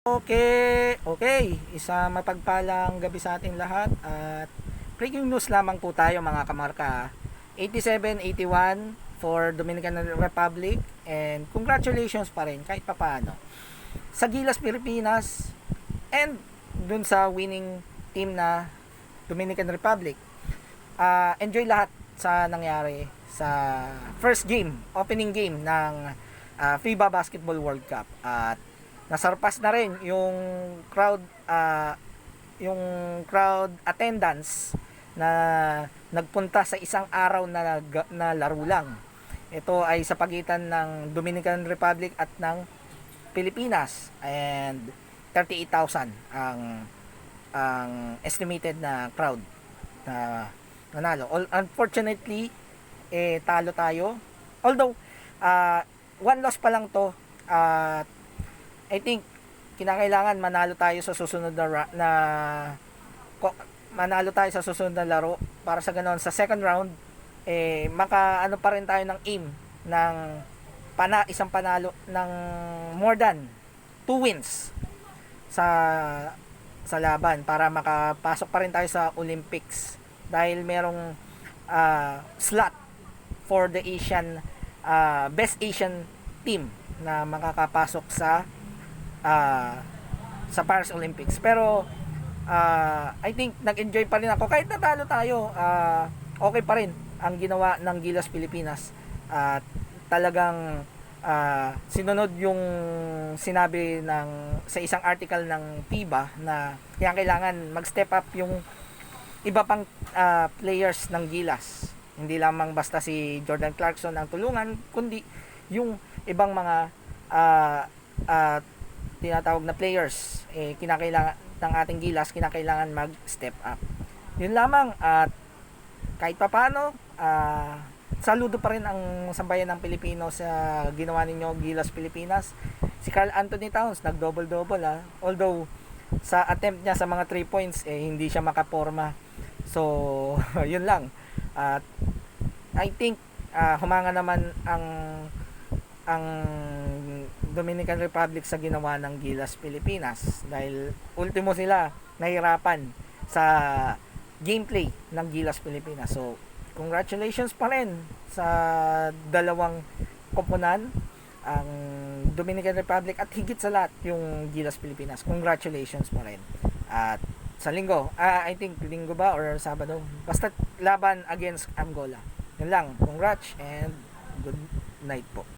Okay. Isa mapagpalang gabi sa ating lahat at breaking news lamang po tayo mga kamarka. 87-81 for Dominican Republic and congratulations pa rin kahit papaano sa Gilas Pilipinas and dun sa winning team na Dominican Republic. Enjoy lahat sa nangyari sa first game, opening game ng FIBA Basketball World Cup at nasarpas na rin yung crowd attendance na nagpunta sa isang araw na laro lang. Ito ay sa pagitan ng Dominican Republic at ng Pilipinas and 38,000 ang estimated na crowd na nanalo. Unfortunately, talo tayo. Although one loss pa lang to. I think kinakailangan manalo tayo sa susunod na laro para sa ganoon sa second round maka ano pa rin tayo ng aim ng isang panalo ng more than 2 wins sa laban para makapasok pa rin tayo sa Olympics dahil merong slot for the best Asian team na makakapasok sa Paris Olympics. Pero I think nag-enjoy pa rin ako kahit natalo tayo. Okay pa rin ang ginawa ng Gilas Pilipinas at talagang sinunod yung sinabi sa isang article ng FIBA na kailangan mag-step up yung iba pang players ng Gilas. Hindi lamang basta si Jordan Clarkson ang tulungan, kundi yung ibang mga tinatawag na players kinakailangan ng ating Gilas, kinakailangan mag-step up. Yun lamang at kahit papaano saludo pa rin ang sambayan ng Pilipino sa ginawa ninyo Gilas Pilipinas. Si Karl Anthony Towns nag-double-double although sa attempt niya sa mga 3 points hindi siya makaporma. So yun lang. At I think humanga naman ang Dominican Republic sa ginawa ng Gilas Pilipinas dahil ultimo sila nahirapan sa gameplay ng Gilas Pilipinas. So congratulations pa rin sa dalawang koponan, ang Dominican Republic at higit sa lahat yung Gilas Pilipinas. Congratulations pa rin. At sa linggo, I think linggo ba or Sabado, basta laban against Angola. Yun lang. Congrats and good night po.